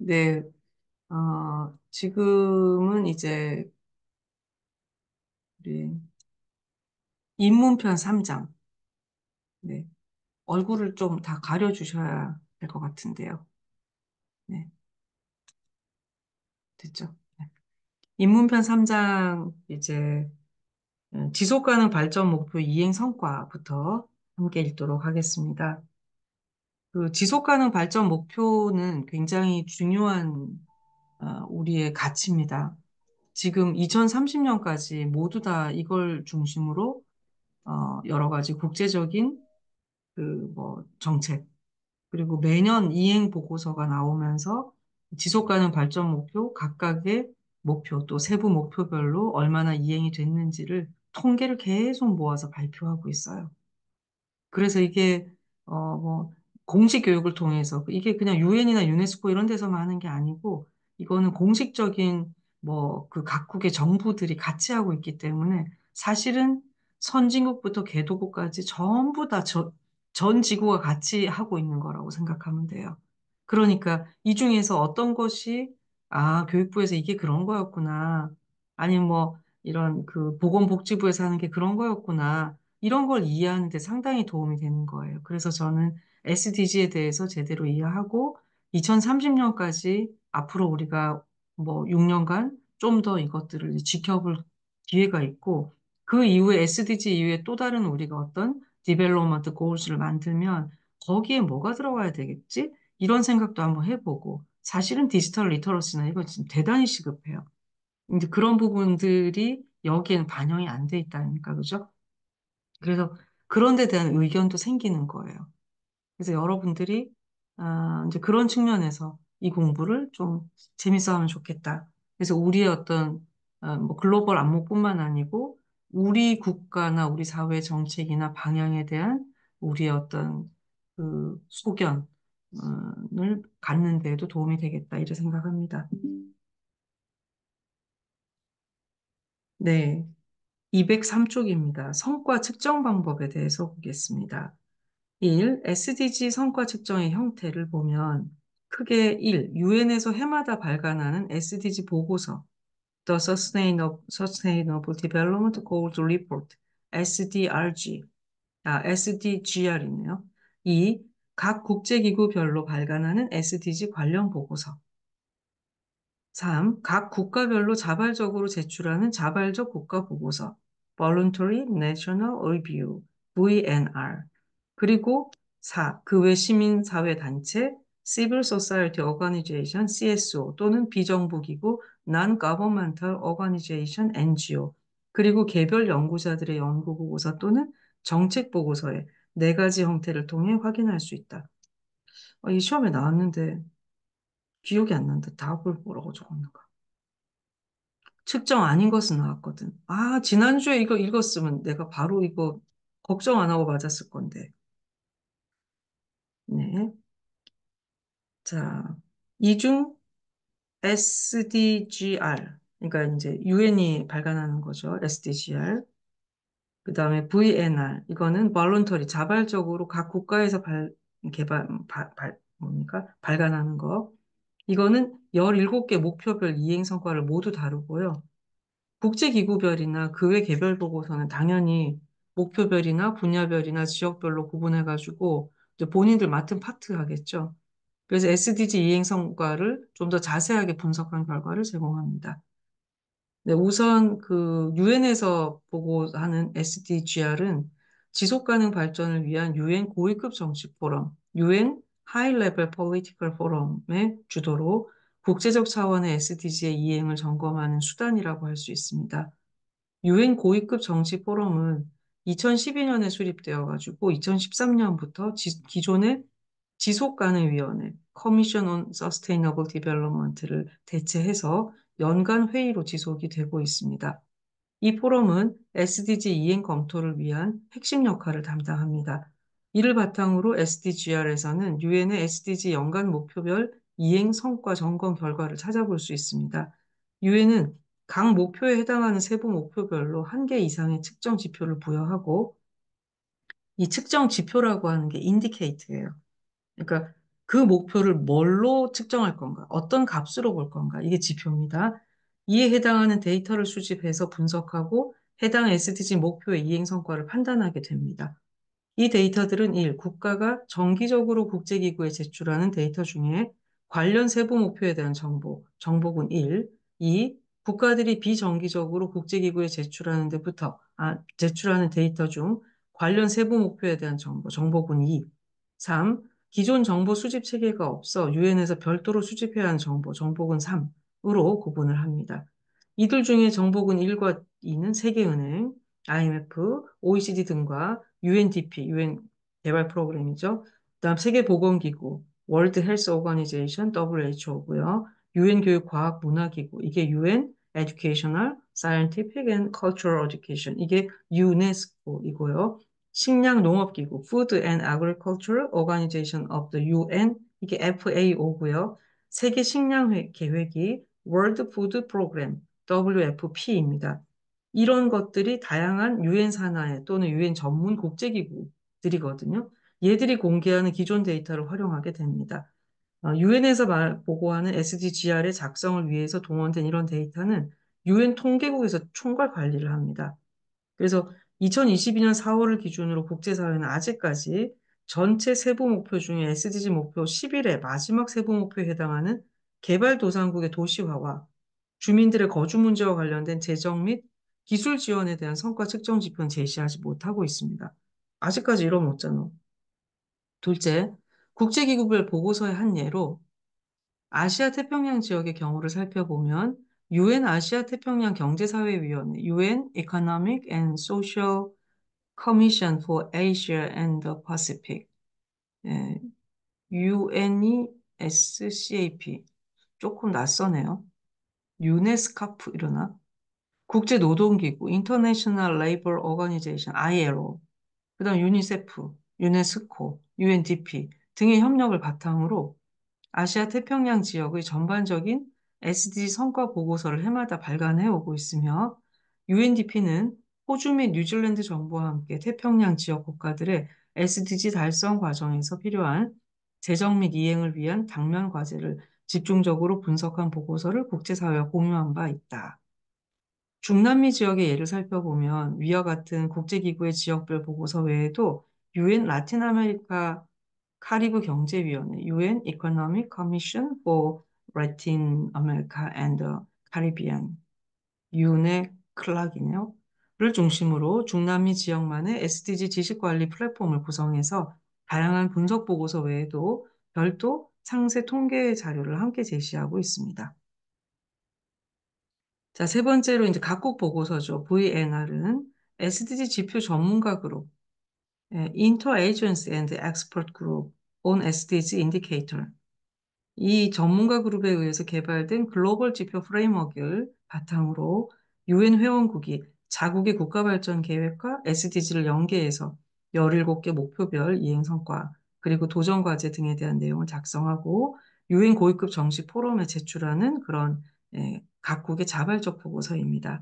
네, 지금은 이제 우리 입문편 3장. 네, 얼굴을 좀 다 가려주셔야 될 것 같은데요. 네, 됐죠? 네. 입문편 3장 이제 지속 가능 발전 목표 이행 성과부터 함께 읽도록 하겠습니다. 그 지속 가능 발전 목표는 굉장히 중요한 우리의 가치입니다. 지금 2030년까지 모두 다 이걸 중심으로 여러 가지 국제적인 그 뭐 정책 그리고 매년 이행 보고서가 나오면서 지속 가능 발전 목표 각각의 목표 또 세부 목표별로 얼마나 이행이 됐는지를 통계를 계속 모아서 발표하고 있어요. 그래서 이게 뭐 공식 교육을 통해서 이게 그냥 유엔이나 유네스코 이런 데서만 하는 게 아니고 이거는 공식적인 뭐 그 각국의 정부들이 같이 하고 있기 때문에 사실은 선진국부터 개도국까지 전부 다 전 지구가 같이 하고 있는 거라고 생각하면 돼요. 그러니까 이 중에서 어떤 것이 교육부에서 이게 그런 거였구나. 아니면 뭐 이런 그 보건복지부에서 하는 게 그런 거였구나. 이런 걸 이해하는 데 상당히 도움이 되는 거예요. 그래서 저는 SDG에 대해서 제대로 이해하고 2030년까지 앞으로 우리가 뭐 6년간 좀 더 이것들을 지켜볼 기회가 있고 그 이후에 SDG 이후에 또 다른 우리가 어떤 디벨롭먼트 고울스를 만들면 거기에 뭐가 들어가야 되겠지? 이런 생각도 한번 해보고 사실은 디지털 리터러시나 이거 지금 대단히 시급해요. 이제 그런 부분들이 여기에는 반영이 안 돼 있다니까, 그죠? 그래서 그런 데 대한 의견도 생기는 거예요. 그래서 여러분들이 이제 그런 측면에서 이 공부를 좀 재밌어 하면 좋겠다. 그래서 우리의 어떤 뭐 글로벌 안목뿐만 아니고 우리 국가나 우리 사회 정책이나 방향에 대한 우리의 어떤 그 소견을 갖는 데에도 도움이 되겠다 이렇게 생각합니다. 네, 203쪽입니다. 성과 측정 방법에 대해서 보겠습니다. 1. SDG 성과 측정의 형태를 보면 크게 1. 유엔에서 해마다 발간하는 SDG 보고서 The Sustainable Development Goals Report SDRG SDGR이네요. 2. 각 국제기구별로 발간하는 SDG 관련 보고서 3. 각 국가별로 자발적으로 제출하는 자발적 국가 보고서 Voluntary National Review VNR 그리고 4. 그 외 시민사회단체 Civil Society Organization CSO 또는 비정부기구 Non-Governmental Organization NGO 그리고 개별 연구자들의 연구 보고서 또는 정책 보고서의 네 가지 형태를 통해 확인할 수 있다. 이 시험에 나왔는데 기억이 안 난다. 답을 뭐라고 적었는가? 측정 아닌 것은 나왔거든. 지난주에 이거 읽었으면 내가 바로 이거 걱정 안 하고 맞았을 건데. 네. 자, 이중 SDGR. 그러니까 이제 유엔이 발간하는 거죠. SDGR. 그 다음에 VNR. 이거는 voluntary, 자발적으로 각 국가에서 뭡니까? 발간하는 거. 이거는 17개 목표별 이행 성과를 모두 다루고요. 국제기구별이나 그 외 개별 보고서는 당연히 목표별이나 분야별이나 지역별로 구분해가지고 이제 본인들 맡은 파트 하겠죠. 그래서 SDG 이행 성과를 좀 더 자세하게 분석한 결과를 제공합니다. 네, 우선 그 유엔에서 보고하는 SDGR은 지속 가능 발전을 위한 유엔 고위급 정책 포럼, 유엔 하이 레벨 폴리티컬 포럼의 주도로 국제적 차원의 SDG의 이행을 점검하는 수단이라고 할 수 있습니다. 유엔 고위급 정치 포럼은 2012년에 수립되어 가지고 2013년부터 기존의 지속가능위원회 Commission on Sustainable Development를 대체해서 연간 회의로 지속이 되고 있습니다. 이 포럼은 SDG 이행 검토를 위한 핵심 역할을 담당합니다. 이를 바탕으로 SDGR에서는 유엔의 SDG 연간 목표별 이행 성과 점검 결과를 찾아볼 수 있습니다. 유엔은 각 목표에 해당하는 세부 목표별로 한 개 이상의 측정 지표를 부여하고 이 측정 지표라고 하는 게 인디케이트예요. 그러니까 그 목표를 뭘로 측정할 건가? 어떤 값으로 볼 건가? 이게 지표입니다. 이에 해당하는 데이터를 수집해서 분석하고 해당 SDG 목표의 이행 성과를 판단하게 됩니다. 이 데이터들은 1. 국가가 정기적으로 국제기구에 제출하는 데이터 중에 관련 세부 목표에 대한 정보군 1. 2. 국가들이 비정기적으로 국제기구에 제출하는 데이터 중 관련 세부 목표에 대한 정보군 2. 3. 기존 정보 수집 체계가 없어 유엔에서 별도로 수집해야 하는 정보군 3으로 구분을 합니다. 이들 중에 정보군 1과 2는 세계은행, IMF, OECD 등과 UNDP, UN 개발 프로그램이죠. 그다음 세계보건기구, 월드 헬스 오거니제이션, WHO고요. UN 교육과학문화기구, 이게 UN Educational, Scientific and Cultural Education, 이게 유네스코이고요. 식량농업기구, Food and Agricultural Organization of the UN, 이게 FAO고요. 세계식량계획이 World Food Program, WFP입니다. 이런 것들이 다양한 유엔 산하에 또는 유엔 전문 국제기구들이거든요. 얘들이 공개하는 기존 데이터를 활용하게 됩니다. 유엔에서 보고하는 SDGR의 작성을 위해서 동원된 이런 데이터는 유엔 통계국에서 총괄 관리를 합니다. 그래서 2022년 4월을 기준으로 국제사회는 아직까지 전체 세부 목표 중에 SDG 목표 11의 마지막 세부 목표에 해당하는 개발도상국의 도시화와 주민들의 거주 문제와 관련된 재정 및 기술 지원에 대한 성과 측정 지표는 제시하지 못하고 있습니다. 아직까지 이러면 어쩌노? 둘째, 국제기구별 보고서의 한 예로 아시아 태평양 지역의 경우를 살펴보면 UN 아시아 태평양 경제사회위원회, UN Economic and Social Commission for Asia and the Pacific, 예, UNESCAP, 조금 낯서네요. 유네스카프 이러나? 국제노동기구, International Labour Organization, ILO, 그다음 유니세프, 유네스코, UNDP 등의 협력을 바탕으로 아시아 태평양 지역의 전반적인 SDG 성과 보고서를 해마다 발간해 오고 있으며 UNDP는 호주 및 뉴질랜드 정부와 함께 태평양 지역 국가들의 SDG 달성 과정에서 필요한 재정 및 이행을 위한 당면 과제를 집중적으로 분석한 보고서를 국제사회와 공유한 바 있다. 중남미 지역의 예를 살펴보면 위와 같은 국제기구의 지역별 보고서 외에도 UN 라틴 아메리카 카리브 경제위원회, UN Economic Commission for Latin America and the Caribbean, 유네 클락이네요. 를 중심으로 중남미 지역만의 SDG 지식관리 플랫폼을 구성해서 다양한 분석 보고서 외에도 별도 상세 통계 자료를 함께 제시하고 있습니다. 자, 세 번째로 이제 각국 보고서죠. VNR은 SDG 지표 전문가 그룹, Interagency and Expert Group on SDG Indicator. 이 전문가 그룹에 의해서 개발된 글로벌 지표 프레임워크를 바탕으로 유엔 회원국이 자국의 국가 발전 계획과 SDG를 연계해서 17개 목표별 이행 성과, 그리고 도전 과제 등에 대한 내용을 작성하고 유엔 고위급 정식 포럼에 제출하는 그런 각국의 자발적 보고서입니다.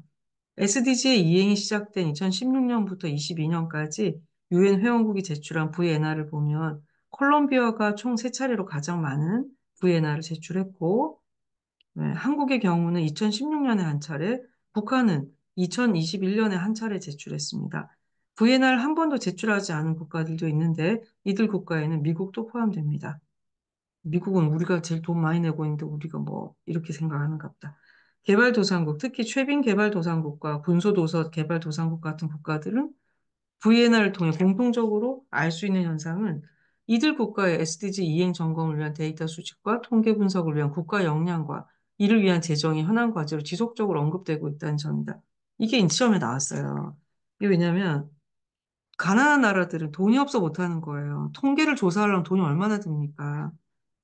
SDG의 이행이 시작된 2016년부터 22년까지 유엔 회원국이 제출한 VNR을 보면 콜롬비아가 총 3차례로 가장 많은 VNR을 제출했고, 한국의 경우는 2016년에 한 차례, 북한은 2021년에 한 차례 제출했습니다. VNR 한 번도 제출하지 않은 국가들도 있는데 이들 국가에는 미국도 포함됩니다. 미국은 우리가 제일 돈 많이 내고 있는데 우리가 뭐 이렇게 생각하는가 보다. 개발도상국, 특히 최빈 개발도상국과 군소도서 개발도상국 같은 국가들은 VNR을 통해 공통적으로 알 수 있는 현상은 이들 국가의 SDG 이행 점검을 위한 데이터 수집과 통계 분석을 위한 국가 역량과 이를 위한 재정이 현안 과제로 지속적으로 언급되고 있다는 점이다. 이게 시험에 나왔어요. 이게 왜냐면 가난한 나라들은 돈이 없어 못하는 거예요. 통계를 조사하려면 돈이 얼마나 듭니까?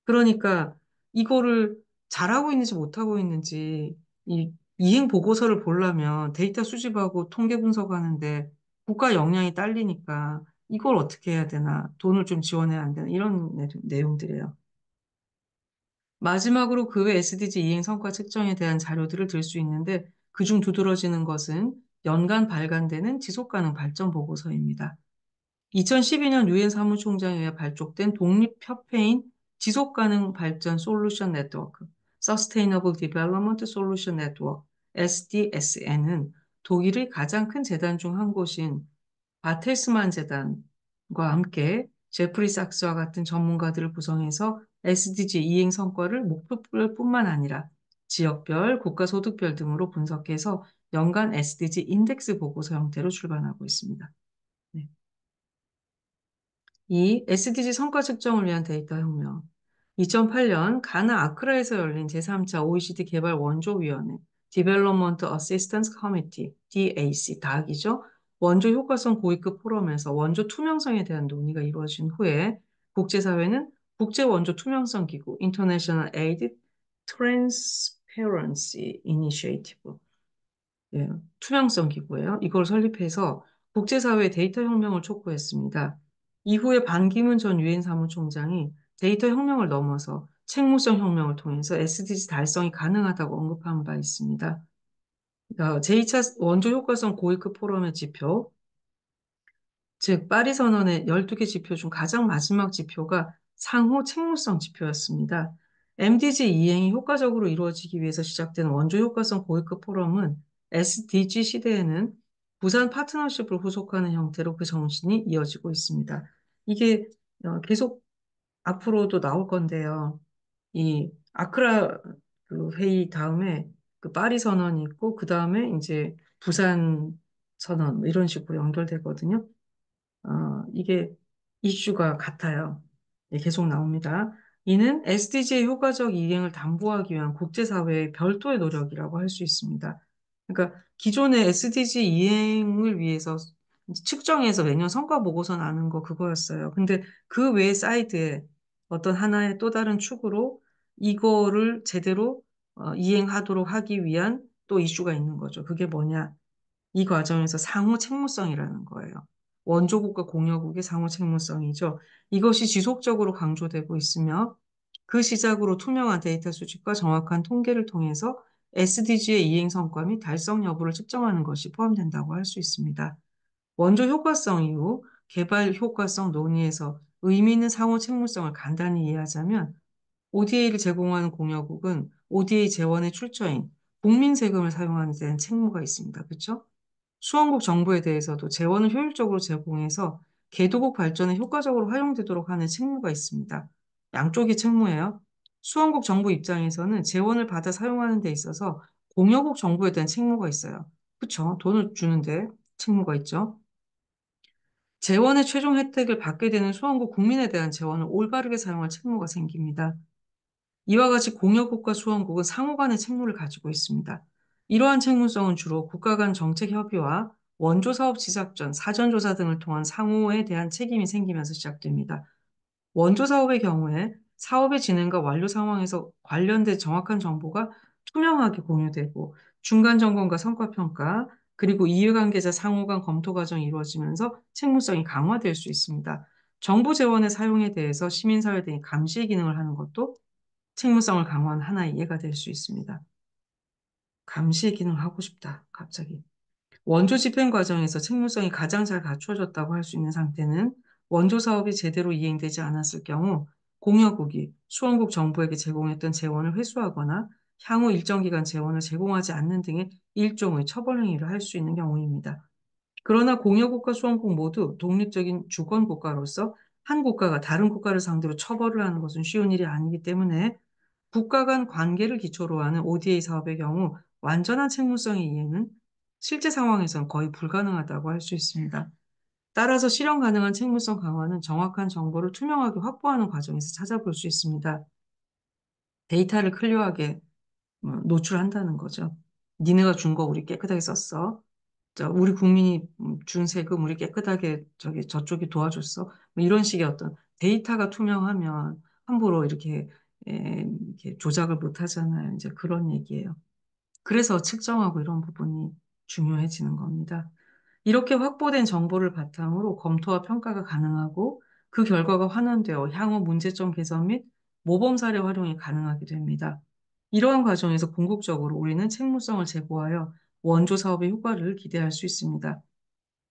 그러니까 이거를 잘하고 있는지 못하고 있는지 이 이행 보고서를 보려면 데이터 수집하고 통계 분석하는데 국가 역량이 딸리니까 이걸 어떻게 해야 되나, 돈을 좀 지원해야 안 되나, 이런 내용들이에요. 마지막으로 그 외 SDG 이행 성과 측정에 대한 자료들을 들 수 있는데 그중 두드러지는 것은 연간 발간되는 지속가능 발전 보고서입니다. 2012년 유엔 사무총장에 의해 발족된 독립협회인 지속가능 발전 솔루션 네트워크, Sustainable Development Solution Network, SDSN은 독일의 가장 큰 재단 중 한 곳인 바텔스만 재단과 함께 제프리 sak스와 같은 전문가들을 구성해서 SDG 이행 성과를 목표별뿐만 아니라 지역별, 국가소득별 등으로 분석해서 연간 SDG 인덱스 보고서 형태로 출간하고 있습니다. 네. 이 SDG 성과 측정을 위한 데이터 혁명. 2008년 가나 아크라에서 열린 제3차 OECD 개발 원조위원회 Development Assistance Committee, DAC, 다학이죠. 원조 효과성 고위급 포럼에서 원조 투명성에 대한 논의가 이루어진 후에 국제사회는 국제 원조 투명성 기구 International Aid Transparency Initiative, 예, 투명성 기구예요. 이걸 설립해서 국제사회 데이터 혁명을 촉구했습니다. 이후에 반기문 전 유엔 사무총장이 데이터 혁명을 넘어서 책무성 혁명을 통해서 SDG 달성이 가능하다고 언급한 바 있습니다. 제2차 원조 효과성 고위급 포럼의 지표, 즉 파리 선언의 12개 지표 중 가장 마지막 지표가 상호 책무성 지표였습니다. MDG 이행이 효과적으로 이루어지기 위해서 시작된 원조 효과성 고위급 포럼은 SDG 시대에는 부산 파트너십을 후속하는 형태로 그 정신이 이어지고 있습니다. 이게 계속 앞으로도 나올 건데요. 이 아크라 그 회의 다음에 그 파리 선언이 있고 그 다음에 이제 부산 선언 뭐 이런 식으로 연결되거든요. 이게 이슈가 같아요. 예, 계속 나옵니다. 이는 SDG의 효과적 이행을 담보하기 위한 국제사회의 별도의 노력이라고 할 수 있습니다. 그러니까 기존의 SDG 이행을 위해서 측정해서 매년 성과 보고서 나는 거 그거였어요. 근데 그 외 사이드에 어떤 하나의 또 다른 축으로 이거를 제대로 이행하도록 하기 위한 또 이슈가 있는 거죠. 그게 뭐냐? 이 과정에서 상호 책무성이라는 거예요. 원조국과 공여국의 상호 책무성이죠. 이것이 지속적으로 강조되고 있으며 그 시작으로 투명한 데이터 수집과 정확한 통계를 통해서 SDG의 이행 성과 및 달성 여부를 측정하는 것이 포함된다고 할 수 있습니다. 원조 효과성 이후 개발 효과성 논의에서 의미 있는 상호 책무성을 간단히 이해하자면 ODA를 제공하는 공여국은 ODA 재원의 출처인 국민 세금을 사용하는 데는 책무가 있습니다. 그렇죠? 수원국 정부에 대해서도 재원을 효율적으로 제공해서 개도국 발전에 효과적으로 활용되도록 하는 책무가 있습니다. 양쪽이 책무예요. 수원국 정부 입장에서는 재원을 받아 사용하는 데 있어서 공여국 정부에 대한 책무가 있어요. 그렇죠? 돈을 주는데 책무가 있죠. 재원의 최종 혜택을 받게 되는 수원국 국민에 대한 재원을 올바르게 사용할 책무가 생깁니다. 이와 같이 공여국과 수원국은 상호 간의 책무를 가지고 있습니다. 이러한 책무성은 주로 국가 간 정책 협의와 원조 사업 시작 전 사전 조사 등을 통한 상호에 대한 책임이 생기면서 시작됩니다. 원조 사업의 경우에 사업의 진행과 완료 상황에서 관련된 정확한 정보가 투명하게 공유되고 중간 점검과 성과 평가 그리고 이해관계자 상호 간 검토 과정이 이루어지면서 책무성이 강화될 수 있습니다. 정부 재원의 사용에 대해서 시민사회 등이 감시 기능을 하는 것도 책무성을 강화한 하나의 예가 될 수 있습니다. 감시 기능을 하고 싶다, 갑자기. 원조 집행 과정에서 책무성이 가장 잘 갖추어졌다고 할 수 있는 상태는 원조 사업이 제대로 이행되지 않았을 경우 공여국이 수원국 정부에게 제공했던 재원을 회수하거나 향후 일정 기간 재원을 제공하지 않는 등의 일종의 처벌 행위를 할 수 있는 경우입니다. 그러나 공여국과 수원국 모두 독립적인 주권 국가로서 한 국가가 다른 국가를 상대로 처벌을 하는 것은 쉬운 일이 아니기 때문에 국가 간 관계를 기초로 하는 ODA 사업의 경우 완전한 책무성의 이행은 실제 상황에서는 거의 불가능하다고 할 수 있습니다. 따라서 실현 가능한 책무성 강화는 정확한 정보를 투명하게 확보하는 과정에서 찾아볼 수 있습니다. 데이터를 클리어하게 노출한다는 거죠. 니네가 준 거 우리 깨끗하게 썼어. 우리 국민이 준 세금 우리 깨끗하게 저쪽이 도와줬어. 뭐 이런 식의 어떤 데이터가 투명하면 함부로 이렇게 조작을 못 하잖아요. 이제 그런 얘기예요. 그래서 측정하고 이런 부분이 중요해지는 겁니다. 이렇게 확보된 정보를 바탕으로 검토와 평가가 가능하고 그 결과가 환원되어 향후 문제점 개선 및 모범 사례 활용이 가능하게 됩니다. 이러한 과정에서 궁극적으로 우리는 책무성을 제고하여 원조 사업의 효과를 기대할 수 있습니다.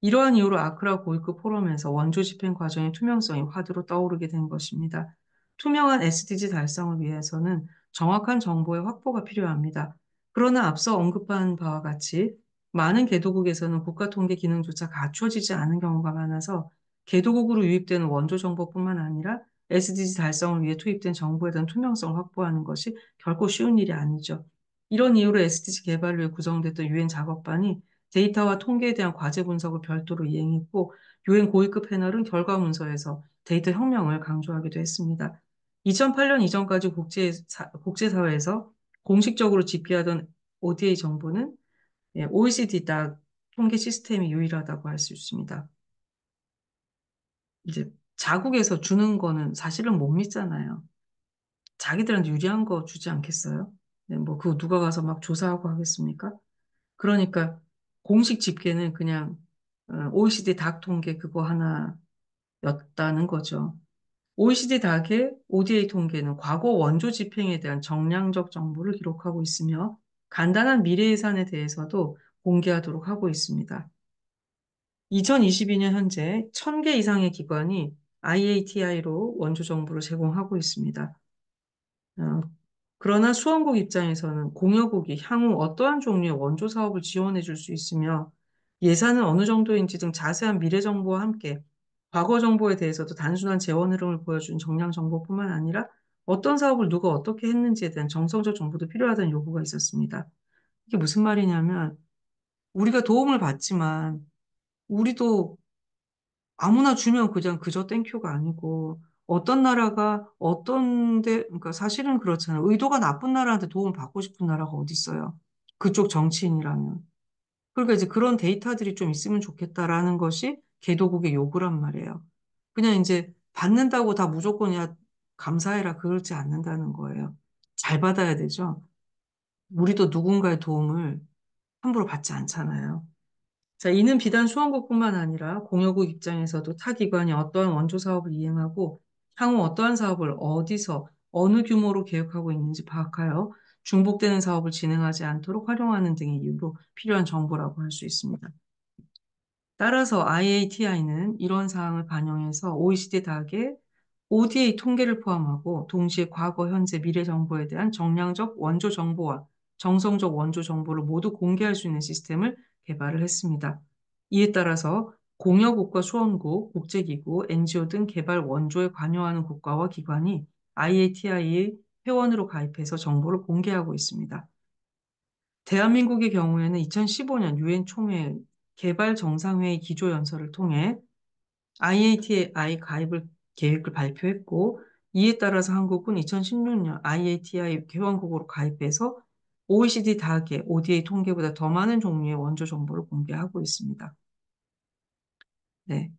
이러한 이유로 아크라 고위급 포럼에서 원조 집행 과정의 투명성이 화두로 떠오르게 된 것입니다. 투명한 SDG 달성을 위해서는 정확한 정보의 확보가 필요합니다. 그러나 앞서 언급한 바와 같이 많은 개도국에서는 국가 통계 기능조차 갖춰지지 않은 경우가 많아서 개도국으로 유입되는 원조 정보뿐만 아니라 SDG 달성을 위해 투입된 정보에 대한 투명성을 확보하는 것이 결코 쉬운 일이 아니죠. 이런 이유로 SDG 개발을 위해 구성됐던 유엔 작업반이 데이터와 통계에 대한 과제 분석을 별도로 이행했고, 유엔 고위급 패널은 결과 문서에서 데이터 혁명을 강조하기도 했습니다. 2008년 이전까지 국제사회에서 공식적으로 집계하던 ODA 정보는 OECD 딱 통계 시스템이 유일하다고 할 수 있습니다. 이제 자국에서 주는 거는 사실은 못 믿잖아요. 자기들한테 유리한 거 주지 않겠어요? 네, 뭐 그거 누가 가서 막 조사하고 하겠습니까? 그러니까 공식 집계는 그냥 OECD 닥 통계 그거 하나였다는 거죠. OECD 닥의 ODA 통계는 과거 원조 집행에 대한 정량적 정보를 기록하고 있으며 간단한 미래 예산에 대해서도 공개하도록 하고 있습니다. 2022년 현재 1000개 이상의 기관이 IATI로 원조 정보를 제공하고 있습니다. 어, 그러나 수원국 입장에서는 공여국이 향후 어떠한 종류의 원조 사업을 지원해 줄 수 있으며 예산은 어느 정도인지 등 자세한 미래 정보와 함께 과거 정보에 대해서도 단순한 재원 흐름을 보여준 정량 정보뿐만 아니라 어떤 사업을 누가 어떻게 했는지에 대한 정성적 정보도 필요하다는 요구가 있었습니다. 이게 무슨 말이냐면 우리가 도움을 받지만 우리도 아무나 주면 그냥 그저 땡큐가 아니고 어떤 나라가 어떤데 그러니까 사실은 그렇잖아요. 의도가 나쁜 나라한테 도움을 받고 싶은 나라가 어디 있어요. 그쪽 정치인이라면. 그러니까 이제 그런 데이터들이 좀 있으면 좋겠다라는 것이 개도국의 요구란 말이에요. 그냥 이제 받는다고 다 무조건 야 감사해라 그러지 않는다는 거예요. 잘 받아야 되죠. 우리도 누군가의 도움을 함부로 받지 않잖아요. 자, 이는 비단 수원국뿐만 아니라 공여국 입장에서도 타 기관이 어떠한 원조 사업을 이행하고 향후 어떠한 사업을 어디서 어느 규모로 계획하고 있는지 파악하여 중복되는 사업을 진행하지 않도록 활용하는 등의 이유로 필요한 정보라고 할 수 있습니다. 따라서 IATI는 이런 사항을 반영해서 OECD 닥의 ODA 통계를 포함하고 동시에 과거, 현재, 미래 정보에 대한 정량적 원조 정보와 정성적 원조 정보를 모두 공개할 수 있는 시스템을 개발을 했습니다. 이에 따라서 공여국과 수원국, 국제기구, NGO 등 개발 원조에 관여하는 국가와 기관이 IATI의 회원으로 가입해서 정보를 공개하고 있습니다. 대한민국의 경우에는 2015년 유엔 총회 개발 정상회의 기조연설을 통해 IATI 가입을 계획을 발표했고, 이에 따라서 한국은 2016년 IATI 회원국으로 가입해서 OECD 닥의 ODA 통계보다 더 많은 종류의 원조 정보를 공개하고 있습니다. 네.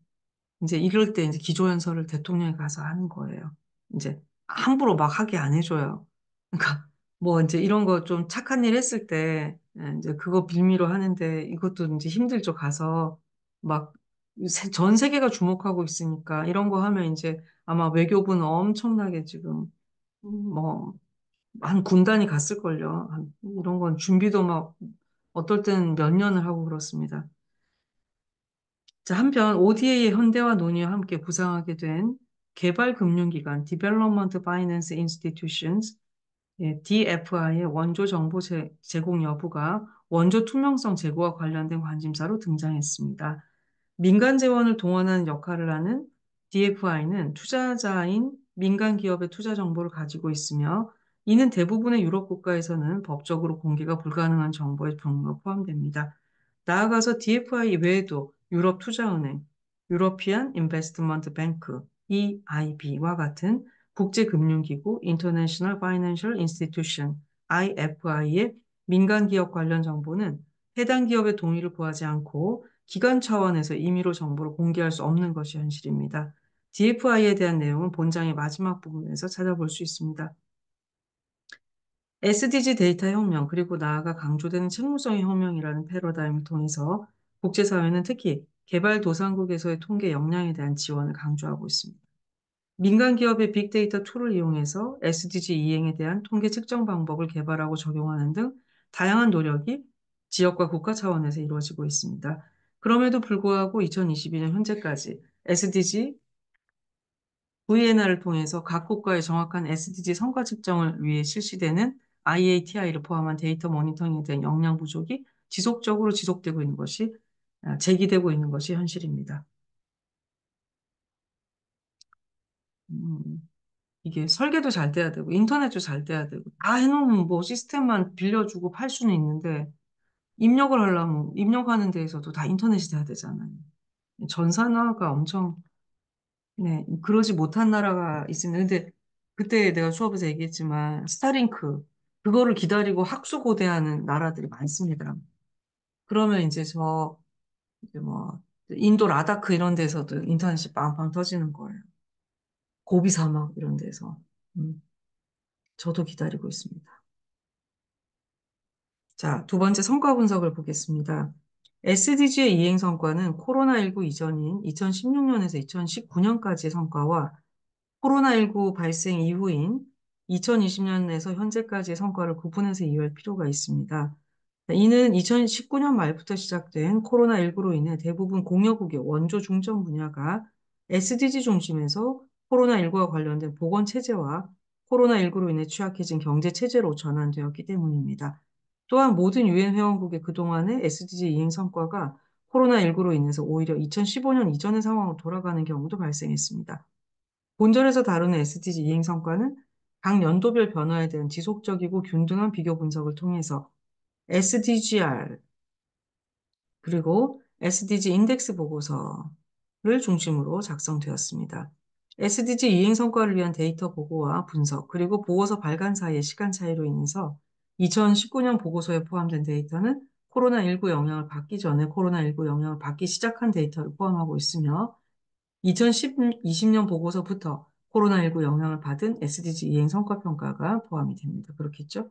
이제 이럴 때 이제 기조연설을 대통령이 가서 하는 거예요. 이제 함부로 막 하게 안 해줘요. 그러니까 뭐 이제 이런 거 좀 착한 일 했을 때 이제 그거 빌미로 하는데 이것도 이제 힘들죠. 가서 막 전 세계가 주목하고 있으니까 이런 거 하면 이제 아마 외교부는 엄청나게 지금 뭐 한 군단이 갔을걸요. 이런 건 준비도 막 어떨 때는 몇 년을 하고 그렇습니다. 자, 한편 ODA의 현대화 논의와 함께 부상하게 된 개발금융기관 Development Finance Institutions DFI의 원조 정보 제공 여부가 원조 투명성 제고와 관련된 관심사로 등장했습니다. 민간 재원을 동원하는 역할을 하는 DFI는 투자자인 민간 기업의 투자 정보를 가지고 있으며 이는 대부분의 유럽 국가에서는 법적으로 공개가 불가능한 정보의 종류가 포함됩니다. 나아가서 DFI 외에도 유럽 투자은행, 유러피안 인베스트먼트 뱅크, EIB와 같은 국제금융기구 International Financial Institution, IFI의 민간 기업 관련 정보는 해당 기업의 동의를 구하지 않고 기관 차원에서 임의로 정보를 공개할 수 없는 것이 현실입니다. DFI에 대한 내용은 본장의 마지막 부분에서 찾아볼 수 있습니다. SDG 데이터 혁명, 그리고 나아가 강조되는 책무성의 혁명이라는 패러다임을 통해서 국제사회는 특히 개발도상국에서의 통계 역량에 대한 지원을 강조하고 있습니다. 민간 기업의 빅데이터 툴을 이용해서 SDG 이행에 대한 통계 측정 방법을 개발하고 적용하는 등 다양한 노력이 지역과 국가 차원에서 이루어지고 있습니다. 그럼에도 불구하고 2022년 현재까지 SDG VNR을 통해서 각 국가의 정확한 SDG 성과 측정을 위해 실시되는 IATI를 포함한 데이터 모니터링에 대한 역량 부족이 지속적으로 지속되고 있는 것이, 제기되고 있는 것이 현실입니다. 음, 이게 설계도 잘 돼야 되고, 인터넷도 잘 돼야 되고, 다 해놓으면 뭐 시스템만 빌려주고 팔 수는 있는데, 입력을 하려면 입력하는 데에서도 다 인터넷이 돼야 되잖아요. 전산화가 엄청, 네, 그러지 못한 나라가 있습니다. 근데 그때 내가 수업에서 얘기했지만 스타링크 그거를 기다리고 학수고대하는 나라들이 많습니다. 그러면 이제 뭐 인도 라다크 이런 데서도 인터넷이 빵빵 터지는 거예요. 고비 사막 이런 데서. 음, 저도 기다리고 있습니다. 자, 두 번째 성과 분석을 보겠습니다. SDG의 이행 성과는 코로나19 이전인 2016년에서 2019년까지의 성과와 코로나19 발생 이후인 2020년에서 현재까지의 성과를 구분해서 이해할 필요가 있습니다. 이는 2019년 말부터 시작된 코로나19로 인해 대부분 공여국의 원조 중점 분야가 SDG 중심에서 코로나19와 관련된 보건 체제와 코로나19로 인해 취약해진 경제 체제로 전환되었기 때문입니다. 또한 모든 유엔 회원국의 그동안의 SDG 이행 성과가 코로나19로 인해서 오히려 2015년 이전의 상황으로 돌아가는 경우도 발생했습니다. 본절에서 다루는 SDG 이행 성과는 각 연도별 변화에 대한 지속적이고 균등한 비교 분석을 통해서 SDGR 그리고 SDG 인덱스 보고서를 중심으로 작성되었습니다. SDG 이행 성과를 위한 데이터 보고와 분석 그리고 보고서 발간 사이의 시간 차이로 인해서 2019년 보고서에 포함된 데이터는 코로나19 영향을 받기 전에 코로나19 영향을 받기 시작한 데이터를 포함하고 있으며 2020년 보고서부터 코로나19 영향을 받은 SDG 이행 성과 평가가 포함이 됩니다. 그렇겠죠?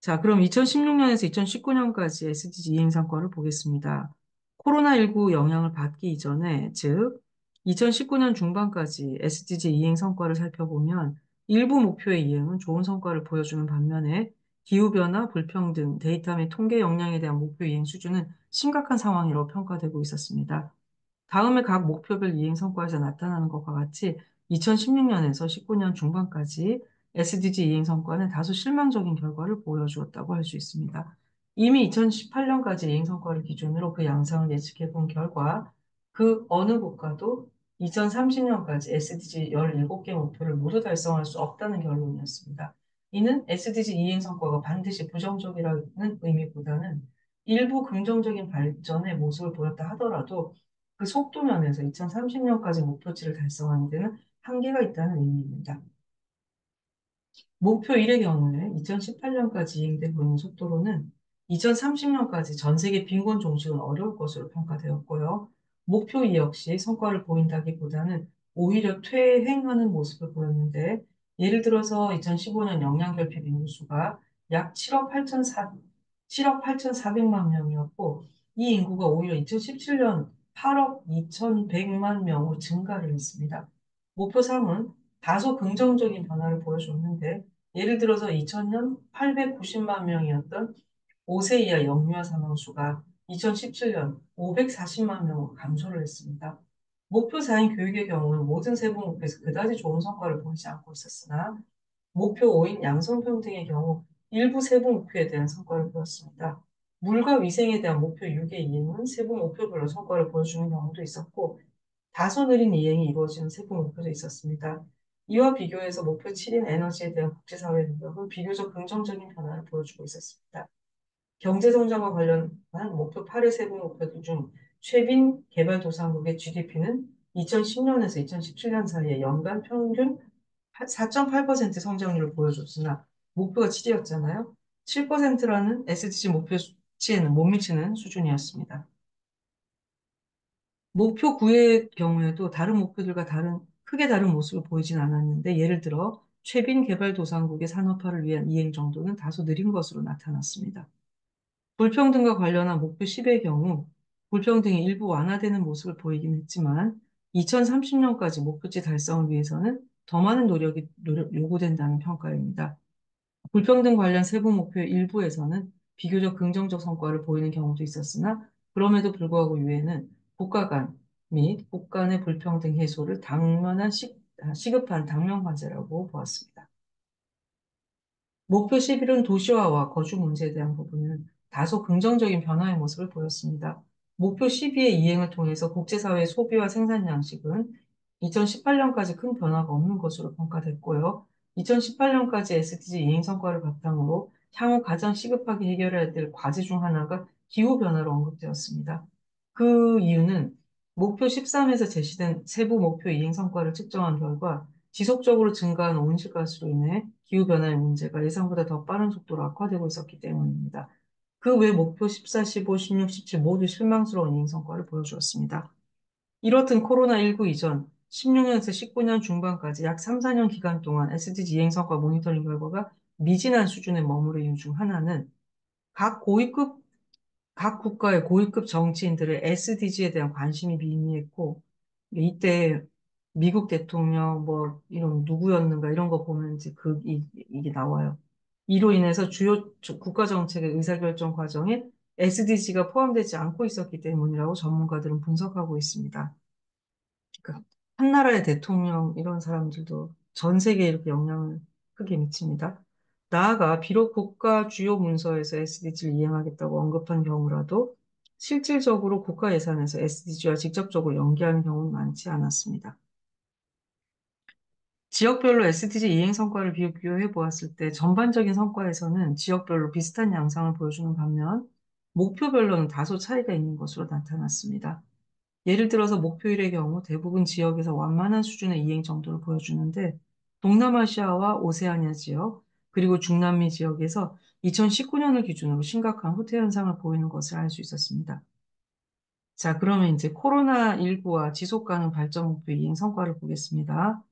자, 그럼 2016년에서 2019년까지 SDG 이행 성과를 보겠습니다. 코로나19 영향을 받기 이전에, 즉, 2019년 중반까지 SDG 이행 성과를 살펴보면 일부 목표의 이행은 좋은 성과를 보여주는 반면에 기후변화, 불평등, 데이터 및 통계 역량에 대한 목표 이행 수준은 심각한 상황이라고 평가되고 있었습니다. 다음에 각 목표별 이행 성과에서 나타나는 것과 같이 2016년에서 19년 중반까지 SDG 이행 성과는 다소 실망적인 결과를 보여주었다고 할 수 있습니다. 이미 2018년까지 이행 성과를 기준으로 그 양상을 예측해 본 결과 그 어느 국가도 2030년까지 SDG 17개 목표를 모두 달성할 수 없다는 결론이었습니다. 이는 SDG 이행 성과가 반드시 부정적이라는 의미보다는 일부 긍정적인 발전의 모습을 보였다 하더라도 그 속도 면에서 2030년까지 목표치를 달성하는 데는 한계가 있다는 의미입니다. 목표 1의 경우에 2018년까지 이행되고 있는 속도로는 2030년까지 전 세계 빈곤 종식은 어려울 것으로 평가되었고요. 목표 2 역시 성과를 보인다기보다는 오히려 퇴행하는 모습을 보였는데, 예를 들어서 2015년 영양결핍 인구수가 약 7억 8,400만 명이었고, 이 인구가 오히려 2017년 8억 2,100만 명으로 증가를 했습니다. 목표 3은 다소 긍정적인 변화를 보여줬는데, 예를 들어서 2000년 890만 명이었던 5세 이하 영유아 사망 수가 2017년 540만 명으로 감소를 했습니다. 목표 4인 교육의 경우는 모든 세부 목표에서 그다지 좋은 성과를 보이지 않고 있었으나 목표 5인 양성평등의 경우 일부 세부 목표에 대한 성과를 보였습니다. 물과 위생에 대한 목표 6의 이행은 세부 목표별로 성과를 보여주는 경우도 있었고 다소 느린 이행이 이루어지는 세부 목표도 있었습니다. 이와 비교해서 목표 7인 에너지에 대한 국제사회 노력은 비교적 긍정적인 변화를 보여주고 있었습니다. 경제성장과 관련한 목표 8의 세부 목표들 중 최빈 개발도상국의 GDP는 2010년에서 2017년 사이에 연간 평균 4.8% 성장률을 보여줬으나 목표가 7이었잖아요. 7%라는 SDG 목표치에는 못 미치는 수준이었습니다. 목표 9의 경우에도 다른 목표들과 크게 다른 모습을 보이진 않았는데, 예를 들어, 최빈 개발도상국의 산업화를 위한 이행 정도는 다소 느린 것으로 나타났습니다. 불평등과 관련한 목표 10의 경우, 불평등이 일부 완화되는 모습을 보이긴 했지만, 2030년까지 목표치 달성을 위해서는 더 많은 노력이 요구된다는 평가입니다. 불평등 관련 세부 목표 일부에서는 비교적 긍정적 성과를 보이는 경우도 있었으나, 그럼에도 불구하고 유엔은 국가 간 및 국가 내 불평등 해소를 시급한 당면 과제라고 보았습니다. 목표 11은 도시화와 거주 문제에 대한 부분은 다소 긍정적인 변화의 모습을 보였습니다. 목표 12의 이행을 통해서 국제사회의 소비와 생산 양식은 2018년까지 큰 변화가 없는 것으로 평가됐고요. 2018년까지 SDG 이행 성과를 바탕으로 향후 가장 시급하게 해결해야 될 과제 중 하나가 기후변화로 언급되었습니다. 그 이유는 목표 13에서 제시된 세부 목표 이행 성과를 측정한 결과 지속적으로 증가하는 온실가스로 인해 기후변화의 문제가 예상보다 더 빠른 속도로 악화되고 있었기 때문입니다. 그 외 목표 14, 15, 16, 17 모두 실망스러운 이행 성과를 보여주었습니다. 이렇듯 코로나19 이전 16년에서 19년 중반까지 약 3, 4년 기간 동안 SDG 이행 성과 모니터링 결과가 미진한 수준에 머무른 이유 중 하나는 각 고위급 각 국가의 고위급 정치인들의 SDG에 대한 관심이 미미했고, 이때 미국 대통령 뭐 이런 누구였는가 이런 거 보면 이제 이게 나와요. 이로 인해서 주요 국가 정책의 의사결정 과정에 SDG가 포함되지 않고 있었기 때문이라고 전문가들은 분석하고 있습니다. 그러니까 한 나라의 대통령 이런 사람들도 전 세계에 이렇게 영향을 크게 미칩니다. 나아가 비록 국가 주요 문서에서 SDG를 이행하겠다고 언급한 경우라도 실질적으로 국가 예산에서 SDG와 직접적으로 연계하는 경우는 많지 않았습니다. 지역별로 SDG 이행 성과를 비교해 보았을 때 전반적인 성과에서는 지역별로 비슷한 양상을 보여주는 반면 목표별로는 다소 차이가 있는 것으로 나타났습니다. 예를 들어서 목표일의 경우 대부분 지역에서 완만한 수준의 이행 정도를 보여주는데 동남아시아와 오세아니아 지역 그리고 중남미 지역에서 2019년을 기준으로 심각한 후퇴 현상을 보이는 것을 알 수 있었습니다. 자, 그러면 이제 코로나19와 지속 가능 발전 목표 이행 성과를 보겠습니다.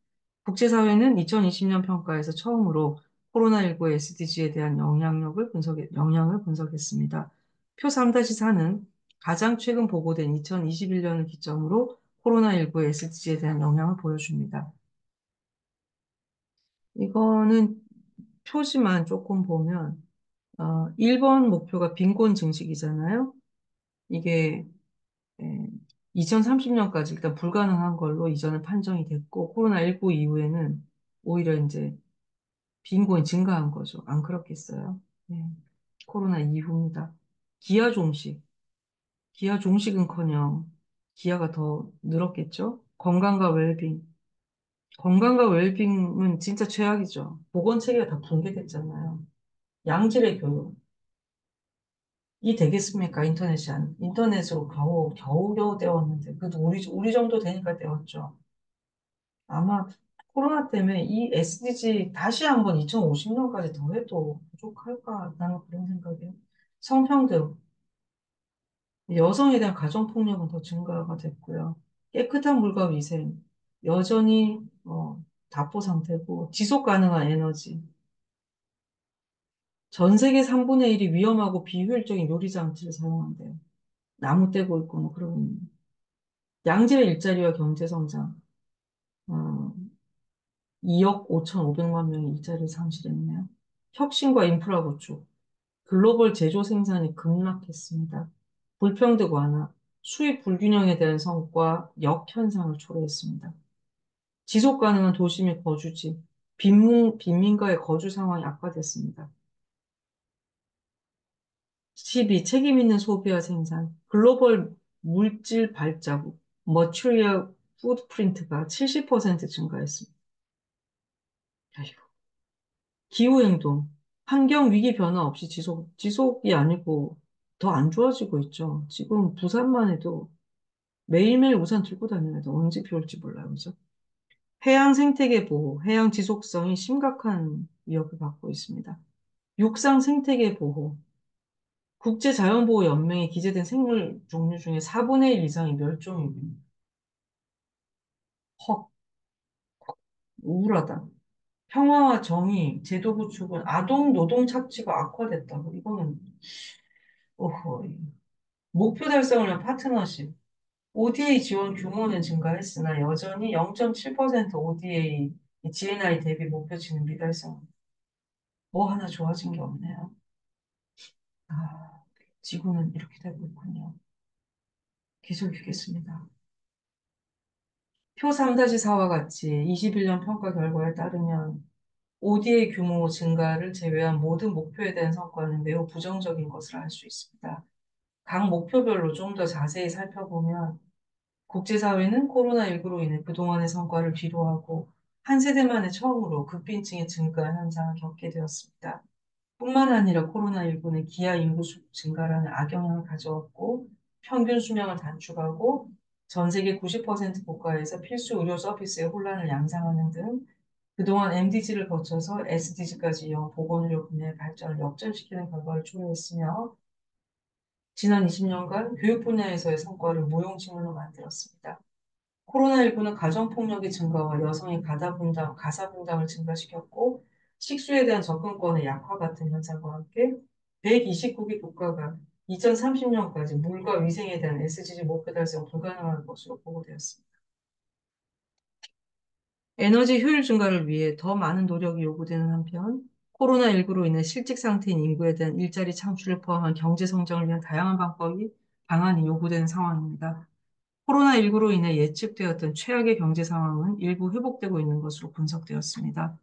국제사회는 2020년 평가에서 처음으로 코로나19 SDG에 대한 영향을 분석했습니다. 표 3-4는 가장 최근 보고된 2021년을 기점으로 코로나19 SDG에 대한 영향을 보여줍니다. 이거는 표지만 조금 보면, 1번 목표가 빈곤 증식이잖아요. 이게 2030년까지 일단 불가능한 걸로 이전에 판정이 됐고, 코로나19 이후에는 오히려 이제 빈곤이 증가한 거죠. 안 그렇겠어요? 네. 코로나 이후입니다. 기아 종식. 기아 종식은커녕 기아가 더 늘었겠죠? 건강과 웰빙은 진짜 최악이죠. 보건 체계가 다 붕괴됐잖아요. 양질의 교육. 이 되겠습니까? 인터넷으로 겨우 때웠는데. 그래도 우리 정도 되니까 때웠죠. 아마 코로나 때문에 이 SDG 다시 한번 2050년까지 더 해도 부족할까? 나는 그런 생각이에요. 성평등, 여성에 대한 가정폭력은 더 증가가 됐고요. 깨끗한 물과 위생, 여전히 답보 상태고, 지속 가능한 에너지, 전 세계 3분의 1이 위험하고 비효율적인 요리 장치를 사용한대요. 나무 떼고 있고, 뭐 그런, 양질의 일자리와 경제 성장, 어, 2억 5,500만 명이 일자리를 상실했네요. 혁신과 인프라 구축, 글로벌 제조 생산이 급락했습니다. 불평등 완화, 수입 불균형에 대한 성과 역현상을 초래했습니다. 지속 가능한 도시 및 거주지, 빈민가의 거주 상황이 악화됐습니다. 12. 책임 있는 소비와 생산, 글로벌 물질 발자국, 머추리얼 푸드프린트가 70% 증가했습니다. 기후행동, 환경 위기 변화 없이 지속이 아니고 더 안 좋아지고 있죠. 지금 부산만 해도 매일매일 우산 들고 다니는데 언제 비 올지 몰라요. 그죠? 해양 생태계 보호, 해양 지속성이 심각한 위협을 받고 있습니다. 육상 생태계 보호, 국제자연보호연맹에 기재된 생물 종류 중에 4분의 1 이상이 멸종입니다. 헉, 우울하다. 평화와 정의, 제도 구축은 아동 노동 착취가 악화됐다고. 이거는, 오호, 목표 달성을 위한 파트너십. ODA 지원 규모는 증가했으나 여전히 0.7% ODA GNI 대비 목표치는 미달성. 뭐 하나 좋아진 게 없네요. 아, 지구는 이렇게 되고 있군요. 계속 읽겠습니다. 표 3-4와 같이 21년 평가 결과에 따르면 ODA 규모 증가를 제외한 모든 목표에 대한 성과는 매우 부정적인 것을 알 수 있습니다. 각 목표별로 좀 더 자세히 살펴보면 국제사회는 코로나19로 인해 그동안의 성과를 뒤로하고 한 세대 만에 처음으로 극빈층의 증가 현상을 겪게 되었습니다. 뿐만 아니라 코로나19는 기아 인구 증가라는 악영향을 가져왔고 평균 수명을 단축하고 전 세계 90% 국가에서 필수 의료 서비스의 혼란을 양상하는 등 그동안 MDG를 거쳐서 SDG까지 이어 보건의료 분야의 발전을 역전시키는 결과를 초래했으며 지난 20년간 교육 분야에서의 성과를 무용지물로 만들었습니다. 코로나19는 가정폭력의 증가와 여성의 가사분담을 증가시켰고 식수에 대한 접근권의 약화 같은 현상과 함께 129개 국가가 2030년까지 물과 위생에 대한 SDG 목표 달성 불가능한 것으로 보고되었습니다. 에너지 효율 증가를 위해 더 많은 노력이 요구되는 한편 코로나19로 인해 실직 상태인 인구에 대한 일자리 창출을 포함한 경제 성장을 위한 다양한 방안이 요구되는 상황입니다. 코로나19로 인해 예측되었던 최악의 경제 상황은 일부 회복되고 있는 것으로 분석되었습니다.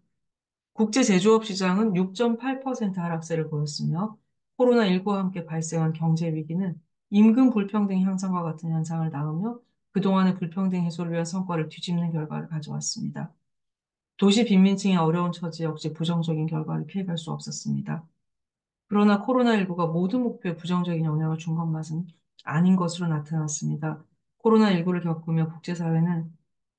국제 제조업 시장은 6.8% 하락세를 보였으며 코로나19와 함께 발생한 경제 위기는 임금 불평등 향상과 같은 현상을 낳으며 그동안의 불평등 해소를 위한 성과를 뒤집는 결과를 가져왔습니다. 도시 빈민층의 어려운 처지 역시 부정적인 결과를 피해갈 수 없었습니다. 그러나 코로나19가 모든 목표에 부정적인 영향을 준 것만은 아닌 것으로 나타났습니다. 코로나19를 겪으며 국제사회는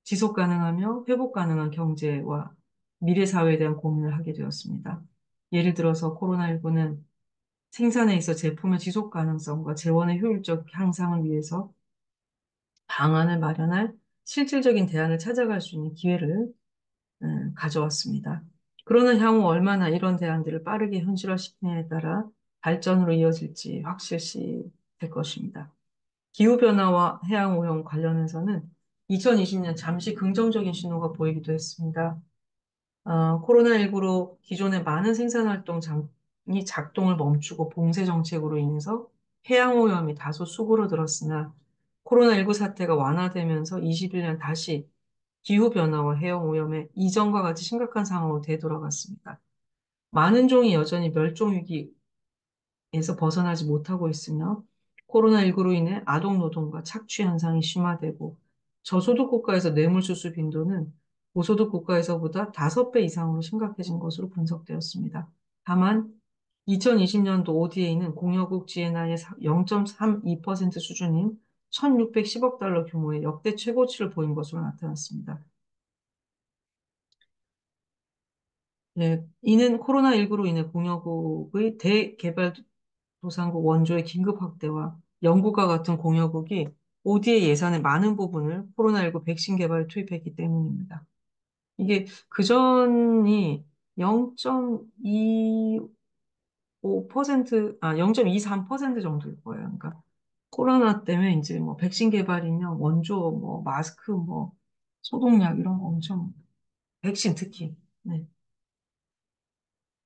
지속 가능하며 회복 가능한 경제와 미래 사회에 대한 고민을 하게 되었습니다. 예를 들어서 코로나19는 생산에 있어 제품의 지속 가능성과 재원의 효율적 향상을 위해서 방안을 마련할 실질적인 대안을 찾아갈 수 있는 기회를 가져왔습니다. 그러나 향후 얼마나 이런 대안들을 빠르게 현실화시키느냐에 따라 발전으로 이어질지 확실시 될 것입니다. 기후변화와 해양오염 관련해서는 2020년 잠시 긍정적인 신호가 보이기도 했습니다. 코로나19로 기존의 많은 생산활동이 작동을 멈추고 봉쇄 정책으로 인해서 해양오염이 다소 수그러들었으나 코로나19 사태가 완화되면서 21년 다시 기후변화와 해양오염의 이전과 같이 심각한 상황으로 되돌아갔습니다. 많은 종이 여전히 멸종위기에서 벗어나지 못하고 있으며 코로나19로 인해 아동노동과 착취 현상이 심화되고 저소득 국가에서 뇌물수수 빈도는 고소득 국가에서보다 5배 이상으로 심각해진 것으로 분석되었습니다. 다만 2020년도 ODA는 공여국 GNI의 0.32% 수준인 1,610억 달러 규모의 역대 최고치를 보인 것으로 나타났습니다. 네, 이는 코로나19로 인해 공여국의 대개발도상국 원조의 긴급 확대와 영국과 같은 공여국이 ODA 예산의 많은 부분을 코로나19 백신 개발에 투입했기 때문입니다. 이게 그전이 0.23% 정도일 거예요. 그러니까 코로나 때문에 이제 뭐 백신 개발이면 원조, 뭐 마스크, 뭐 소독약 이런 거 엄청 백신 특히. 네.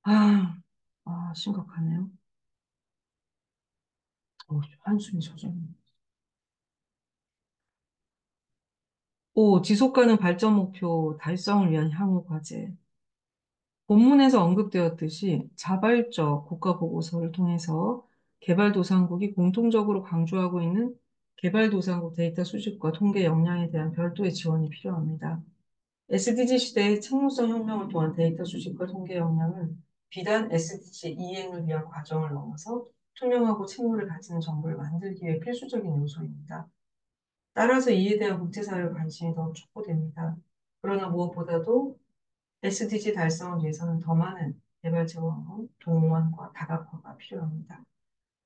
아, 심각하네요. 한숨이 젖었네. 지속 가능 발전 목표 달성을 위한 향후 과제. 본문에서 언급되었듯이 자발적 국가보고서를 통해서 개발도상국이 공통적으로 강조하고 있는 개발도상국 데이터 수집과 통계 역량에 대한 별도의 지원이 필요합니다. SDG 시대의 책무성 혁명을 통한 데이터 수집과 통계 역량은 비단 SDG 이행을 위한 과정을 넘어서 투명하고 책무를 가지는 정보를 만들기 위해 필수적인 요소입니다. 따라서 이에 대한 국제사회의 관심이 더 촉구됩니다. 그러나 무엇보다도 SDG 달성을 위해서는 더 많은 개발 지원, 동원과 다각화가 필요합니다.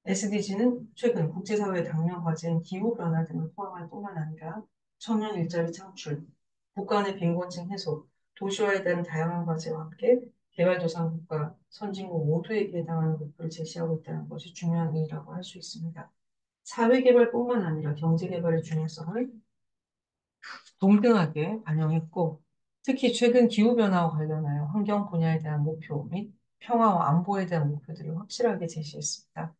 SDG는 최근 국제사회의 당면 과제인 기후변화 등을 포함할 뿐만 아니라 청년 일자리 창출, 국가 내 빈곤층 해소, 도시화에 대한 다양한 과제와 함께 개발도상국과 선진국 모두에게 해당하는 목표를 제시하고 있다는 것이 중요한 의의라고 할 수 있습니다. 사회개발뿐만 아니라 경제개발의 중요성을 동등하게 반영했고, 특히 최근 기후변화와 관련하여 환경 분야에 대한 목표 및 평화와 안보에 대한 목표들을 확실하게 제시했습니다.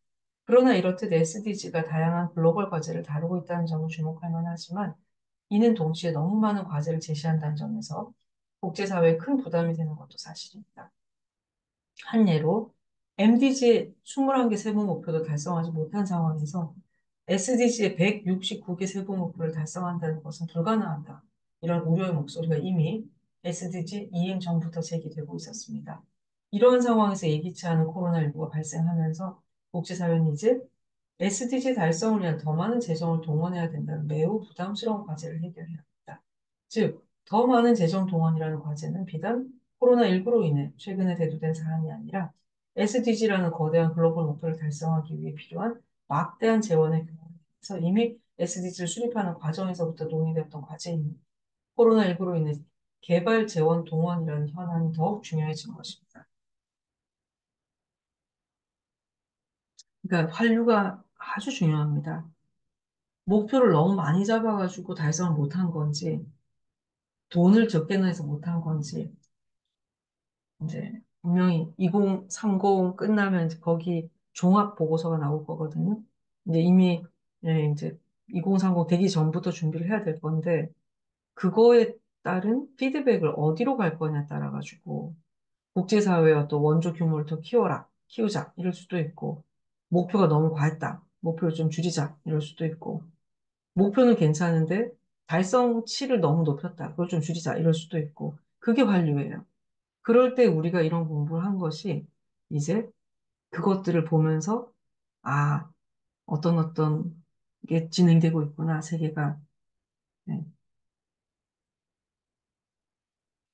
그러나 이렇듯 SDG가 다양한 글로벌 과제를 다루고 있다는 점은 주목할 만하지만 이는 동시에 너무 많은 과제를 제시한다는 점에서 국제사회에 큰 부담이 되는 것도 사실입니다. 한 예로 MDG의 21개 세부 목표도 달성하지 못한 상황에서 SDG의 169개 세부 목표를 달성한다는 것은 불가능하다. 이런 우려의 목소리가 이미 SDG 이행 전부터 제기되고 있었습니다. 이러한 상황에서 예기치 않은 코로나19가 발생하면서 국제사회는 이제 SDG 달성을 위한 더 많은 재정을 동원해야 된다는 매우 부담스러운 과제를 해결해야 합니다. 즉, 더 많은 재정 동원이라는 과제는 비단 코로나19로 인해 최근에 대두된 사안이 아니라 SDG라는 거대한 글로벌 목표를 달성하기 위해 필요한 막대한 재원의 규모에서 이미 SDG를 수립하는 과정에서부터 논의되었던 과제입니다. 코로나19로 인해 개발 재원 동원이라는 현안이 더욱 중요해진 것입니다. 그러니까 환류가 아주 중요합니다. 목표를 너무 많이 잡아가지고 달성을 못한 건지, 돈을 적게 내서 못한 건지, 이제 분명히 2030 끝나면 이제 거기 종합 보고서가 나올 거거든요. 근데 이미 예, 이제 2030 되기 전부터 준비를 해야 될 건데, 그거에 따른 피드백을 어디로 갈 거냐에 따라 가지고 국제사회와 또 원조 규모를 더 키우자 이럴 수도 있고, 목표가 너무 과했다, 목표를 좀 줄이자 이럴 수도 있고, 목표는 괜찮은데 달성치를 너무 높였다, 그걸 좀 줄이자 이럴 수도 있고, 그게 관료예요. 그럴 때 우리가 이런 공부를 한 것이 이제 그것들을 보면서 아, 어떤 게 진행되고 있구나, 세계가. 네.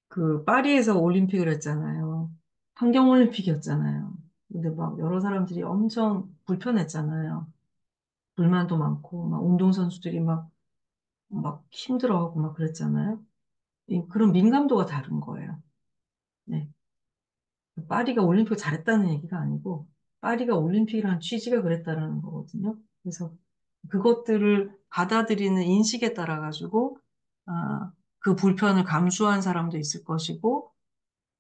그 파리에서 올림픽을 했잖아요. 환경올림픽이었잖아요. 근데 막 여러 사람들이 엄청 불편했잖아요. 불만도 많고, 막 운동선수들이 막 힘들어하고 막 그랬잖아요. 그런 민감도가 다른 거예요. 네. 파리가 올림픽을 잘했다는 얘기가 아니고, 파리가 올림픽이라는 취지가 그랬다라는 거거든요. 그래서 그것들을 받아들이는 인식에 따라 가지고, 그 불편을 감수한 사람도 있을 것이고,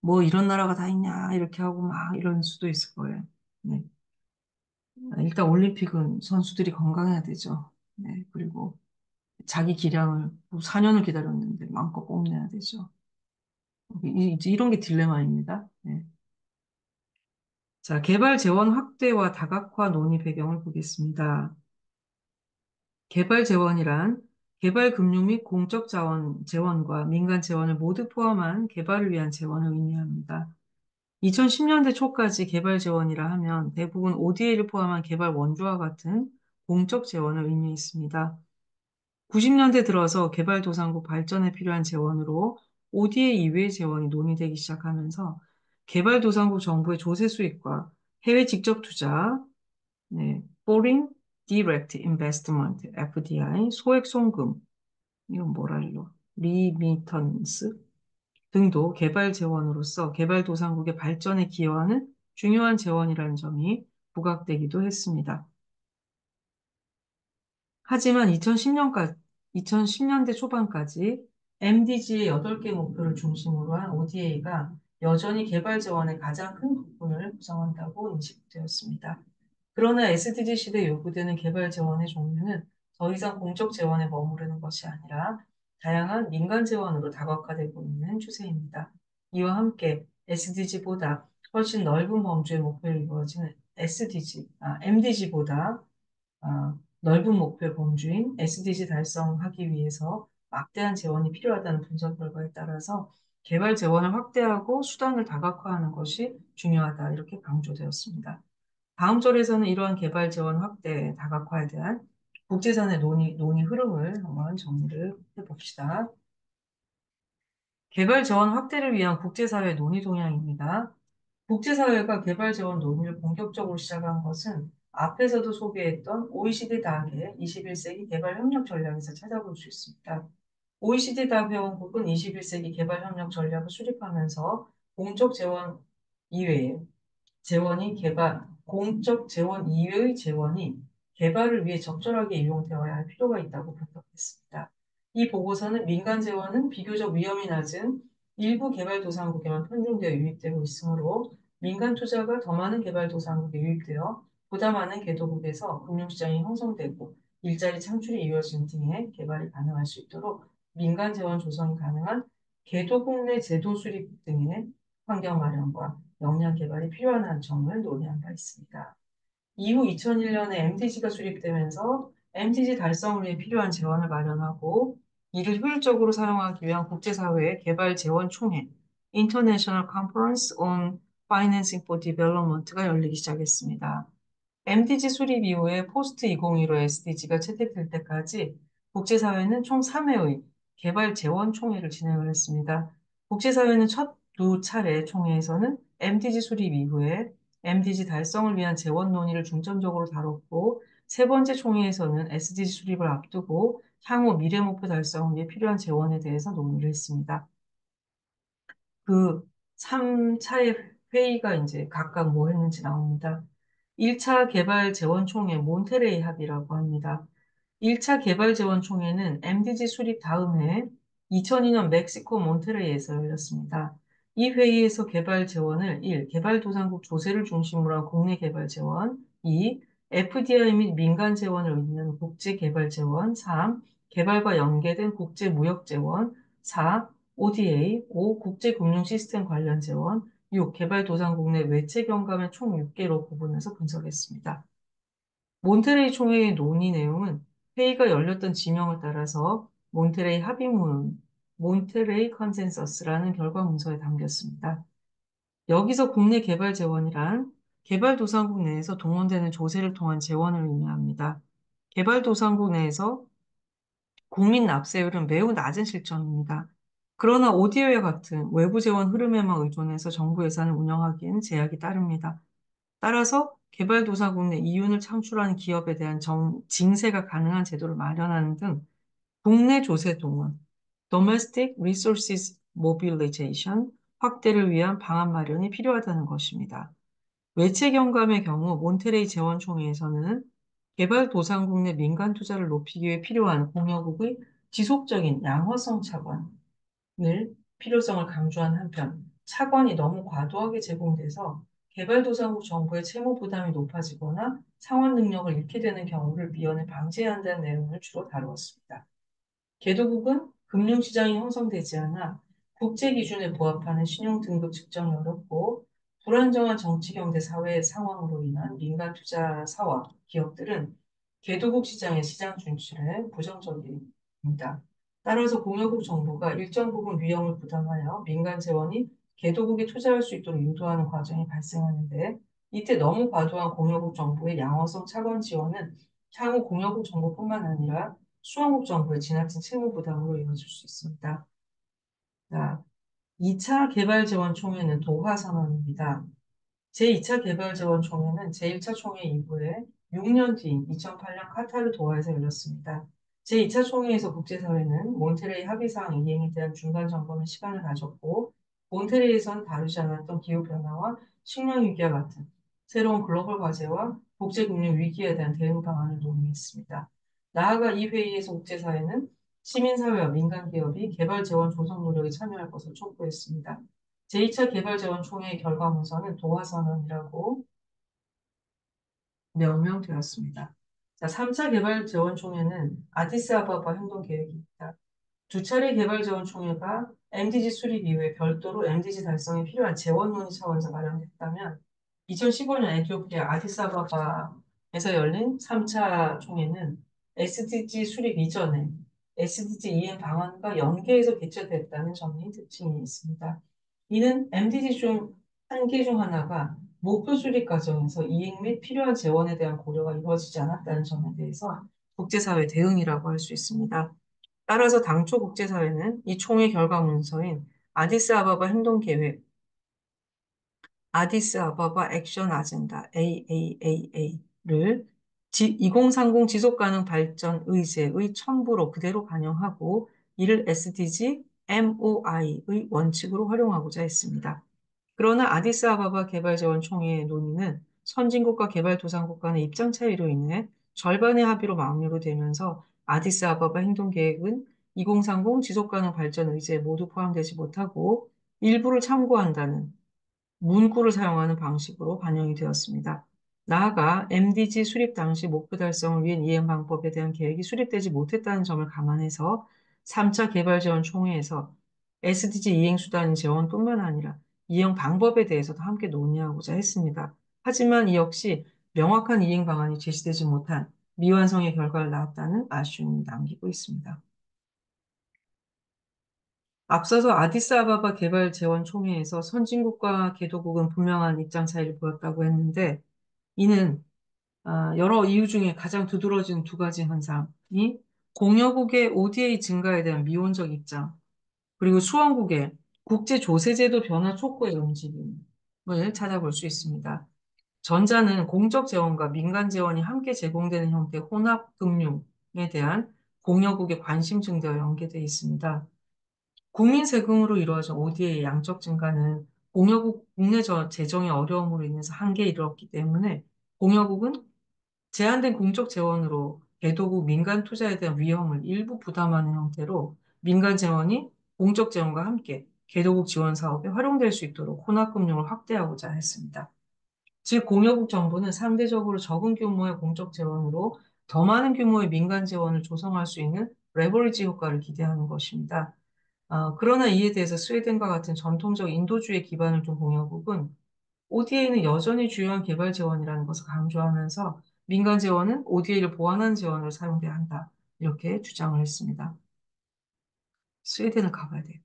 뭐 이런 나라가 다 있냐, 이렇게 하고 막 이럴 수도 있을 거예요. 네. 일단 올림픽은 선수들이 건강해야 되죠. 네. 그리고 자기 기량을 4년을 기다렸는데 마음껏 뽐내야 되죠. 이런 게 딜레마입니다. 네. 자, 개발 재원 확대와 다각화 논의 배경을 보겠습니다. 개발 재원이란 개발 금융 및 공적 자원, 재원과 민간 재원을 모두 포함한 개발을 위한 재원을 의미합니다. 2010년대 초까지 개발 재원이라 하면 대부분 ODA를 포함한 개발 원조와 같은 공적 재원을 의미했습니다. 90년대 들어서 개발도상국 발전에 필요한 재원으로 ODA 이외의 재원이 논의되기 시작하면서 개발도상국 정부의 조세 수익과 해외 직접 투자, 네, Foreign Direct Investment, FDI, 소액 송금, 이건 뭐랄로, 리미턴스 등도 개발 재원으로서 개발도상국의 발전에 기여하는 중요한 재원이라는 점이 부각되기도 했습니다. 하지만 2010년대 초반까지 MDG의 8개 목표를 중심으로 한 ODA가 여전히 개발 재원의 가장 큰 부분을 구성한다고 인식되었습니다. 그러나 SDG 시대에 요구되는 개발 재원의 종류는 더 이상 공적 재원에 머무르는 것이 아니라 다양한 민간 재원으로 다각화되고 있는 추세입니다. 이와 함께 SDG보다 훨씬 넓은 범주의 목표를 이루어지는 MDG보다 넓은 목표 범주인 SDG 달성하기 위해서 막대한 재원이 필요하다는 분석 결과에 따라서 개발 재원을 확대하고 수단을 다각화하는 것이 중요하다, 이렇게 강조되었습니다. 다음 절에서는 이러한 개발 재원 확대, 다각화에 대한 국제선의 논의 흐름을 한번 정리를 해봅시다. 개발 재원 확대를 위한 국제사회 논의 동향입니다. 국제사회가 개발 재원 논의를 본격적으로 시작한 것은 앞에서도 소개했던 OECD 다학의 21세기 개발 협력 전략에서 찾아볼 수 있습니다. OECD 다학 회원국은 21세기 개발 협력 전략을 수립하면서 공적 재원 이외에 공적 재원 이외의 재원이 개발을 위해 적절하게 이용되어야 할 필요가 있다고 분석했습니다. 이 보고서는 민간 재원은 비교적 위험이 낮은 일부 개발도상국에만 편중되어 유입되고 있으므로 민간 투자가 더 많은 개발도상국에 유입되어 보다 많은 개도국에서 금융시장이 형성되고 일자리 창출이 이루어지는 등의 개발이 가능할 수 있도록 민간 재원 조성이 가능한 개도국 내 제도 수립 등의 환경 마련과 역량 개발이 필요한 점을 논의한 바 있습니다. 이후 2001년에 MDG가 수립되면서 MDG 달성을 위해 필요한 재원을 마련하고 이를 효율적으로 사용하기 위한 국제사회의 개발 재원 총회 International Conference on Financing for Development가 열리기 시작했습니다. MDG 수립 이후에 포스트 2015 SDG가 채택될 때까지 국제사회는 총 3회의 개발 재원 총회를 진행을 했습니다. 국제사회는 첫 두 차례 총회에서는 MDG 수립 이후에 MDG 달성을 위한 재원 논의를 중점적으로 다뤘고, 세 번째 총회에서는 SDG 수립을 앞두고 향후 미래 목표 달성을 위해 필요한 재원에 대해서 논의를 했습니다. 그 3차의 회의가 이제 각각 뭐 했는지 나옵니다. 1차 개발 재원 총회 몬테레이 합의라고 합니다. 1차 개발 재원 총회는 MDG 수립 다음 해 2002년 멕시코 몬테레이에서 열렸습니다. 이 회의에서 개발 재원을 1. 개발도상국 조세를 중심으로 한 국내 개발 재원, 2. FDI 및 민간 재원을 의미하는 국제 개발 재원, 3. 개발과 연계된 국제 무역 재원, 4. ODA, 5. 국제금융 시스템 관련 재원, 6. 개발도상국 내 외채 경감을 총 6개로 구분해서 분석했습니다. 몬테레이 총회의 논의 내용은 회의가 열렸던 지명을 따라서 몬테레이 합의문, 몬테레이 컨센서스라는 결과 문서에 담겼습니다. 여기서 국내 개발 재원이란 개발도상국 내에서 동원되는 조세를 통한 재원을 의미합니다. 개발도상국 내에서 국민 납세율은 매우 낮은 실정입니다. 그러나 오디오와 같은 외부 재원 흐름에만 의존해서 정부 예산을 운영하기에는 제약이 따릅니다. 따라서 개발도상국 내 이윤을 창출하는 기업에 대한 징세가 가능한 제도를 마련하는 등 국내 조세 동원, Domestic Resources Mobilization 확대를 위한 방안 마련이 필요하다는 것입니다. 외채 경감의 경우 몬테레이 재원총회에서는 개발도상국 내 민간 투자를 높이기 위해 필요한 공여국의 지속적인 양화성 차관을 필요성을 강조한 한편 차관이 너무 과도하게 제공돼서 개발도상국 정부의 채무 부담이 높아지거나 상환 능력을 잃게 되는 경우를 미연에 방지해야 한다는 내용을 주로 다루었습니다. 개도국은 금융시장이 형성되지 않아 국제 기준에 부합하는 신용 등급 측정이 어렵고 불안정한 정치, 경제, 사회 상황으로 인한 민간 투자사와 기업들은 개도국 시장의 시장 진출에 부정적입니다. 따라서 공여국 정부가 일정 부분 위험을 부담하여 민간 재원이 개도국에 투자할 수 있도록 유도하는 과정이 발생하는데 이때 너무 과도한 공여국 정부의 양호성 차관 지원은 향후 공여국 정부뿐만 아니라 수원국 정부의 지나친 채무 부담으로 이어질 수 있습니다. 자, 2차 개발재원 총회는 도하 선언입니다. 제2차 개발재원 총회는 제1차 총회 이후에 6년 뒤인 2008년 카타르 도하에서 열렸습니다. 제2차 총회에서 국제사회는 몬테레이 합의사항 이행에 대한 중간 점검의 시간을 가졌고, 몬테레이에선 다루지 않았던 기후변화와 식량위기와 같은 새로운 글로벌 과제와 국제금융 위기에 대한 대응 방안을 논의했습니다. 나아가 이 회의에서 국제사회는 시민사회와 민간기업이 개발재원 조성 노력에 참여할 것을 촉구했습니다. 제2차 개발재원 총회의 결과문서는 도하선언이라고 명명되었습니다. 자, 3차 개발재원총회는 아디스아바바 행동계획입니다. 두 차례 개발자원총회가 MDG 수립 이후에 별도로 MDG 달성에 필요한 재원 논의 차원에서 마련됐다면 2015년 에티오피아 아디스아바바에서 열린 3차 총회는 SDG 수립 이전에 SDG 이행 방안과 연계해서 개최됐다는 점이 특징이 있습니다. 이는 MDG 중 한 개 중 하나가 목표 수립 과정에서 이행 및 필요한 재원에 대한 고려가 이루어지지 않았다는 점에 대해서 국제사회 대응이라고 할 수 있습니다. 따라서 당초 국제사회는 이 총회 결과 문서인 아디스아바바 행동계획, 아디스아바바 액션 아젠다, AAAA를 2030 지속가능 발전 의제의 첨부로 그대로 반영하고 이를 SDG MOI의 원칙으로 활용하고자 했습니다. 그러나 아디스아바바 개발자원 총회의 논의는 선진국과 개발도상국 간의 입장 차이로 인해 절반의 합의로 마무리되면서 아디스아바바 행동계획은 2030 지속가능 발전 의제에 모두 포함되지 못하고 일부를 참고한다는 문구를 사용하는 방식으로 반영이 되었습니다. 나아가 MDG 수립 당시 목표 달성을 위한 이행 방법에 대한 계획이 수립되지 못했다는 점을 감안해서 3차 개발 지원 총회에서 SDG 이행 수단 지원뿐만 아니라 이행 방법에 대해서도 함께 논의하고자 했습니다. 하지만 이 역시 명확한 이행 방안이 제시되지 못한 미완성의 결과를 낳았다는 아쉬움을 남기고 있습니다. 앞서서 아디스아바바 개발 재원 총회에서 선진국과 개도국은 분명한 입장 차이를 보였다고 했는데 이는 여러 이유 중에 가장 두드러진 두 가지 현상이 공여국의 ODA 증가에 대한 미온적 입장, 그리고 수원국의 국제 조세제도 변화 촉구의 움직임을 찾아볼 수 있습니다. 전자는 공적 재원과 민간 재원이 함께 제공되는 형태의 혼합 금융에 대한 공여국의 관심 증대와 연계되어 있습니다. 국민 세금으로 이루어진 ODA의 양적 증가는 공여국 국내 재정의 어려움으로 인해서 한계에 이르렀기 때문에 공여국은 제한된 공적 재원으로 개도국 민간 투자에 대한 위험을 일부 부담하는 형태로 민간 재원이 공적 재원과 함께 개도국 지원 사업에 활용될 수 있도록 혼합금융을 확대하고자 했습니다. 즉, 공여국 정부는 상대적으로 적은 규모의 공적 재원으로 더 많은 규모의 민간 재원을 조성할 수 있는 레버리지 효과를 기대하는 것입니다. 그러나 이에 대해서 스웨덴과 같은 전통적 인도주의 기반을 둔 공여국은 ODA는 여전히 주요한 개발 재원이라는 것을 강조하면서 민간 재원은 ODA를 보완하는 재원으로 사용돼야 한다. 이렇게 주장을 했습니다. 스웨덴을 가봐야 돼요.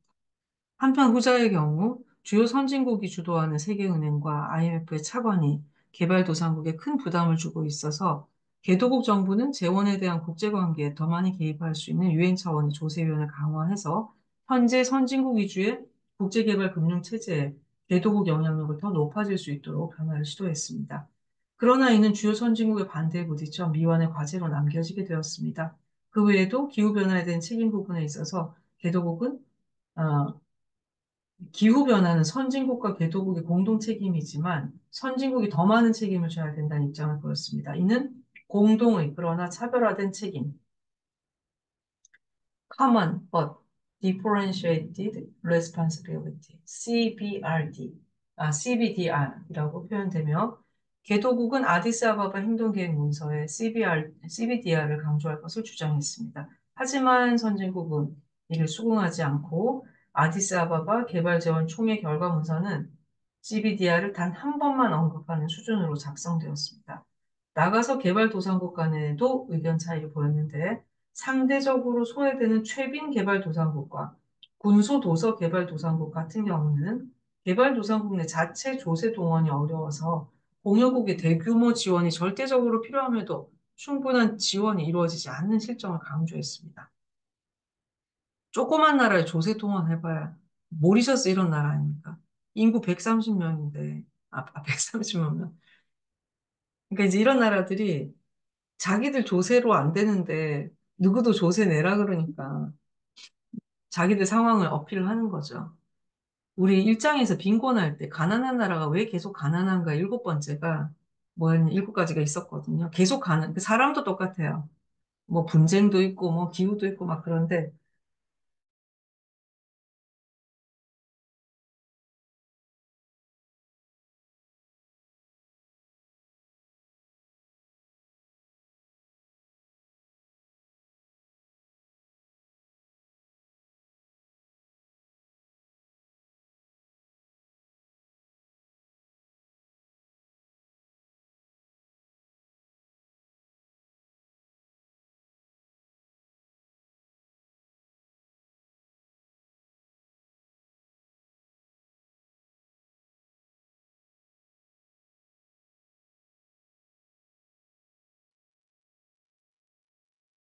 한편 후자의 경우 주요 선진국이 주도하는 세계은행과 IMF의 차관이 개발도상국에 큰 부담을 주고 있어서 개도국 정부는 재원에 대한 국제관계에 더 많이 개입할 수 있는 유엔 차원의 조세위원을 강화해서 현재 선진국 위주의 국제개발 금융체제에 개도국 영향력을 더 높아질 수 있도록 변화를 시도했습니다. 그러나 이는 주요 선진국의 반대에 부딪혀 미완의 과제로 남겨지게 되었습니다. 그 외에도 기후변화에 대한 책임 부분에 있어서 개도국은 어, 기후변화는 선진국과 개도국의 공동 책임이지만 선진국이 더 많은 책임을 져야 된다는 입장을 보였습니다. 이는 공동의 그러나 차별화된 책임, Common but Differentiated Responsibility, CBDR이라고 표현되며 개도국은 아디스아바바 행동계획 문서에 CBDR을 강조할 것을 주장했습니다. 하지만 선진국은 이를 수긍하지 않고 아디스아바바 개발재원 총회 결과 문서는 CBDR을 단 한 번만 언급하는 수준으로 작성되었습니다. 나가서 개발도상국 간에도 의견 차이를 보였는데 상대적으로 소외되는 최빈 개발도상국과 군소도서 개발도상국 같은 경우는 개발도상국 내 자체 조세 동원이 어려워서 공여국의 대규모 지원이 절대적으로 필요함에도 충분한 지원이 이루어지지 않는 실정을 강조했습니다. 조그만 나라에 조세 동원해봐야 모리셔스 이런 나라 아닙니까? 인구 130명인데, 130명. 그러니까 이제 이런 나라들이 자기들 조세로 안 되는데 누구도 조세 내라 그러니까 자기들 상황을 어필을 하는 거죠. 우리 일장에서 빈곤할 때 가난한 나라가 왜 계속 가난한가 일곱 번째가 뭐였냐 일곱 가지가 있었거든요. 계속 그 사람도 똑같아요. 뭐 분쟁도 있고 뭐 기후도 있고 막 그런데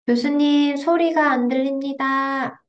교수님, 소리가 안 들립니다.